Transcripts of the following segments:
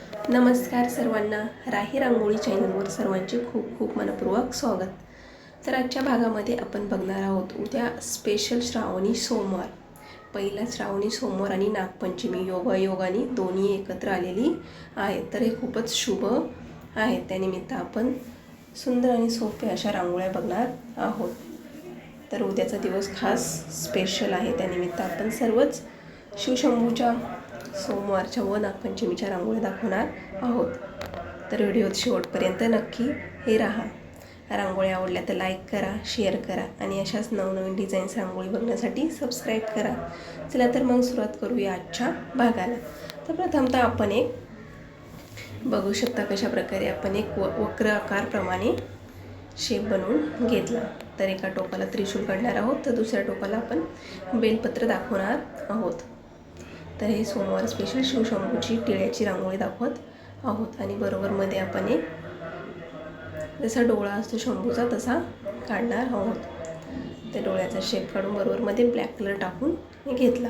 नमस्कार सर्वांना. राही रांगोळी चॅनलवर सर्वांचे खूप खूप मनपूर्वक स्वागत. तर आजच्या भागामध्ये आपण बघणार आहोत उद्या स्पेशल श्रावणी सोमवार. पहिला श्रावणी सोमवार आणि नागपंचमी योगायोगाने दोन्ही एकत्र आलेली आहेत. तर हे खूपच शुभ आहे. त्यानिमित्त आपण सुंदर आणि सोपे अशा रांगोळ्या बघणार आहोत. तर उद्याचा दिवस खास स्पेशल आहे. त्यानिमित्त आपण सर्वच शिवशंभूच्या सोमवारच्या व नागपंचमीच्या रांगोळ्या दाखवणार आहोत. तर व्हिडिओत शेवटपर्यंत नक्की हे राहा. रांगोळ्या आवडल्या तर लाईक करा, शेअर करा आणि अशाच नवनवीन डिझाईन्स रांगोळी बघण्यासाठी सबस्क्राईब करा. चला तर मग सुरुवात करूया आजच्या भागाला. तर प्रथमतः आपण एक बघू शकता कशा प्रकारे आपण एक वक्र आकारप्रमाणे शेप बनवून घेतला. तर एका टोकाला त्रिशूल काढणार आहोत तर दुसऱ्या टोकाला आपण बेलपत्र दाखवणार आहोत. तर हे सोमवार स्पेशल शिवशंभूची टिळ्याची रांगोळी दाखवत आहोत. आणि बरोबर मध्ये आपण एक जसा डोळा असतो शंभूचा तसा काढणार आहोत. त्या डोळ्याचा शेप काढून बरोबर मध्ये ब्लॅक कलर टाकून घेतला.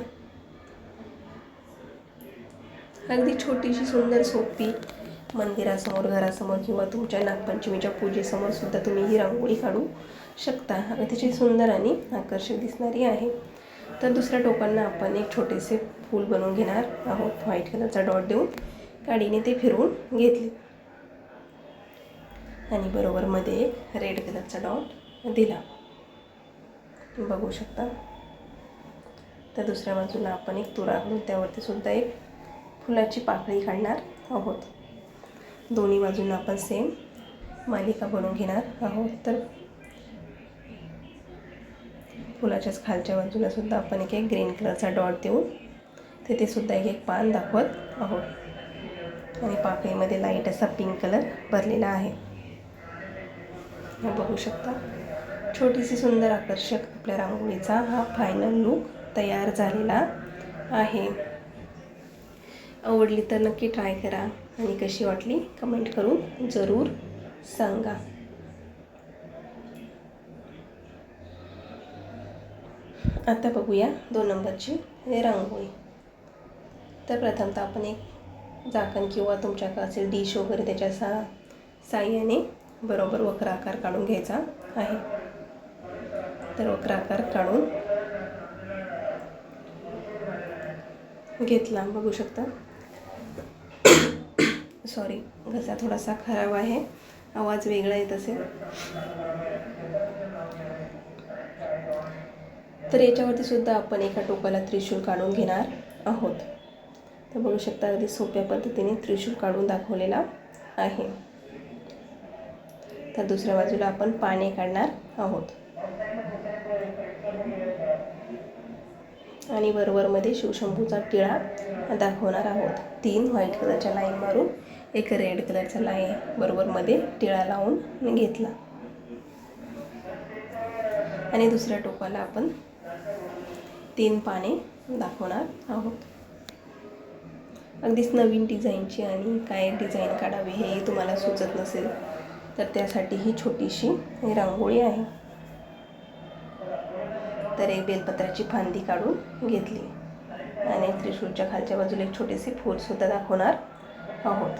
अगदी छोटीशी सुंदर सोपी मंदिरासमोर, घरासमोर किंवा तुमच्या नागपंचमीच्या पूजेसमोर सुद्धा तुम्ही ही रांगोळी काढू शकता. अतिशय सुंदर आणि आकर्षक दिसणारी आहे. तर दुसऱ्या टोकांना आपण एक छोटेसे फूल बनवून घेणार आहोत. व्हाईट कलरचा डॉट देऊन काडीने ते फिरवून घेतले आणि बरोबर मध्ये एक रेड कलरचा डॉट दिला, बघू शकता. तर दुसऱ्या बाजूला आपण एक तुरा घालून त्यावरती सुद्धा एक फुलाची पाकळी काढणार आहोत. दोन्ही बाजूंना आपण सेम मालिका बनवून घेणार आहोत. तर फुलाच्याच खालच्या बाजूला सुद्धा आपण एक ग्रीन कलरचा डॉट देऊन तिथे सुद्धा एक पान दाखवत आहोत आणि पाकळीमध्ये लाईट असा पिंक कलर भरलेला आहे, हे बघू शकता. छोटीशी सुंदर आकर्षक आपल्या रांगोळीचा हा फायनल लुक तयार झालेला आहे. आवडली तर नक्की ट्राय करा आणि कशी वाटली कमेंट करून जरूर सांगा. आता बघूया 2 नंबरची रांगोळी. तर प्रथमतः आपण एक झाकण किंवा तुमच्याकडे असेल डिश वगैरे त्याच्या साहाय्याने बरोबर वक्र आकार काढून घ्यायचा आहे. तर वक्र आकार काढून घेतला, बघू शकता. सॉरी, घसा थोडासा खराब आहे, आवाज वेगळा येत असेल. तर याच्यावरती सुद्धा आपण एका टोकाला त्रिशूल काढून घेणार आहोत. तर बघू शकता अगदी सोप्या पद्धतीने त्रिशूल काढून दाखवलेला आहे. तर दुसऱ्या बाजूला आपण पाने काढणार आहोत आणि बरोबर मध्ये शिवशंभूचा टिळा दाखवणार आहोत. 3 व्हाईट कलरच्या लाईन मारून एक रेड कलरचा लाईन बरोबर मध्ये टिळा लावून घेतला आणि दुसऱ्या टोकाला आपण 3 पाने दाखवणार आहोत. अगदीच नवीन डिझाईनची आणि काय डिझाईन काढावी हे तुम्हाला सुचत नसेल तर त्यासाठी ही छोटीशी रांगोळी आहे. तर एक बेलपत्राची फांदी काढून घेतली आणि त्रिशूलच्या खालच्या बाजूला एक छोटेसे फूलसुद्धा दाखवणार आहोत.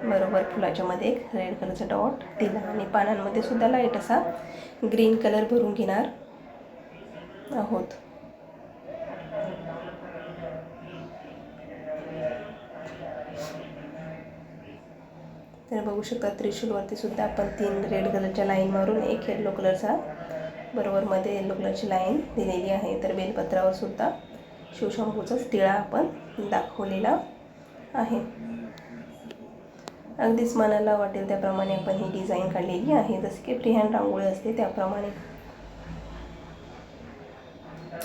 बरोबर फुलाच्या मध्ये एक रेड कलरचा डॉट दिला आणि पानांमध्ये सुद्धा लाईट असा ग्रीन कलर भरून घेणार आहोत. तर बघू शकता त्रिशूलवरती सुद्धा आपण 3 रेड कलरच्या लाईन मारून एक येलो कलरचा बरोबर मध्ये येलो कलरची लाईन दिलेली आहे. तर बेलपत्रावर सुद्धा शिवशंभूचाच टिळा आपण दाखवलेला आहे. अगदीच मनाला वाटेल त्याप्रमाणे आपण ही डिझाईन काढलेली आहे. जसे की फ्रीहँड रांगोळी असते त्याप्रमाणे,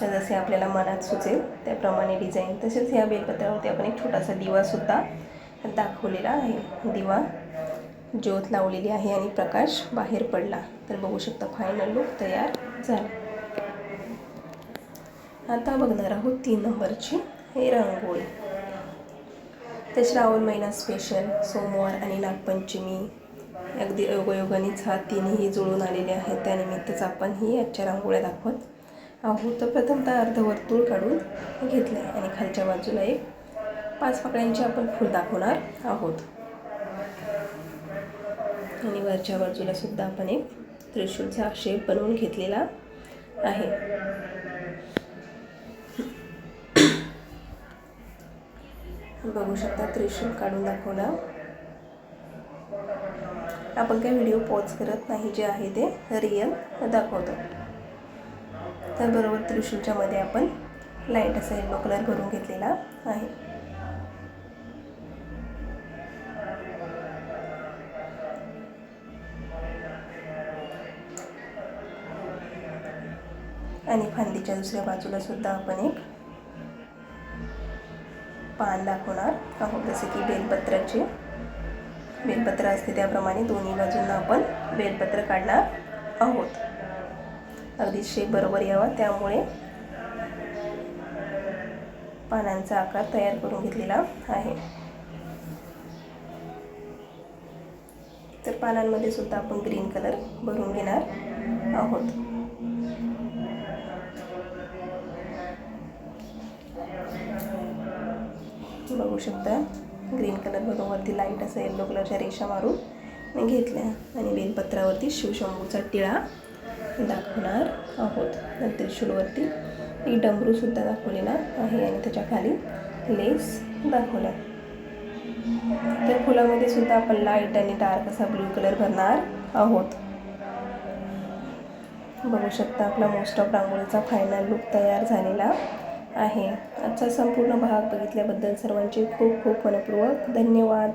तर जसे आपल्याला मनात सुचेल त्याप्रमाणे डिझाईन. तसेच ह्या बेलपत्रावरती आपण एक छोटासा दिवासुद्धा दाखवलेला आहे. दिवा ज्योत लावलेली आहे आणि प्रकाश बाहेर पडला. तर बघू शकता फायनल लुक तयार झाला. आता बघणार आहोत 3 नंबरची हे रांगोळी. तर श्रावण महिना स्पेशल सोमवार आणि नागपंचमी अगदी योगायोगानेच हा तिन्ही जुळून आलेले आहेत. त्यानिमित्तच आपण ही आजच्या रांगोळ्या दाखवत आहोत. तर प्रथमतः अर्धवर्तुळ काढून घेतले आणि खालच्या बाजूला एक 5 पाकळ्यांचे आपण फूल दाखवणार आहोत आणि वरच्या बाजूला सुद्धा आपण एक त्रिशूलचा शेप बनवून घेतलेला आहे. बघू शकता त्रिशूल काढून दाखवला. आपण काही व्हिडिओ पॉज करत नाही, जे आहे ते रिअल दाखवतो. तर बरोबर त्रिशूलच्या मध्ये आपण लाईट असा येलो कलर भरून घेतलेला आहे. आणि फांदीच्या दुसऱ्या बाजूला सुद्धा आपण एक पान दाखवणार आहोत. जसे की बेलपत्र असते त्याप्रमाणे दोन्ही बाजूंना आपण बेलपत्र काढणार आहोत. अगदी शेप बरोबर यावा त्यामुळे पानांचा आकार तयार करून घेतलेला आहे. तर पानांमध्ये सुद्धा आपण ग्रीन कलर भरून घेणार आहोत. बघू शकता ग्रीन कलर भरून वरती लाईट असं येलो कलरच्या रेषा मारून घेतल्या आणि बेलपत्रावरती शिवशंभूचा टिळा दाखवणार आहोत. नंतर त्रिशूलवरती एक डमरूसुद्धा दाखवलेला आहे आणि त्याच्या खाली लेस दाखवला. तर फुलामध्ये सुद्धा आपण लाईट आणि डार्क असा ब्लू कलर भरणार आहोत. बघू शकता आपला मोस्ट ऑफ रांगोळीचा फायनल लुक तयार झालेला आहे. आजचा संपूर्ण भाग बघितल्याबद्दल सर्वांचे खूप खूप मनपूर्वक धन्यवाद.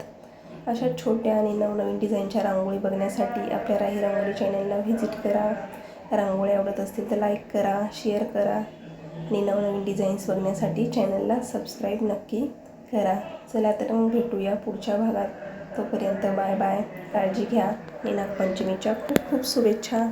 अशा छोट्या आणि नवनवीन डिझाईनच्या रांगोळी बघण्यासाठी आपल्या राही रांगोळी चॅनलला व्हिजिट करा. रांगोळी आवडत असतील तर लाईक करा, शेअर करा आणि नवनवीन डिझाईन्स बघण्यासाठी चॅनलला सबस्क्राईब नक्की करा. चला तर मग भेटूया पुढच्या भागात. तोपर्यंत बाय बाय. काळजी घ्या आणि नागपंचमीच्या खूप खूप शुभेच्छा.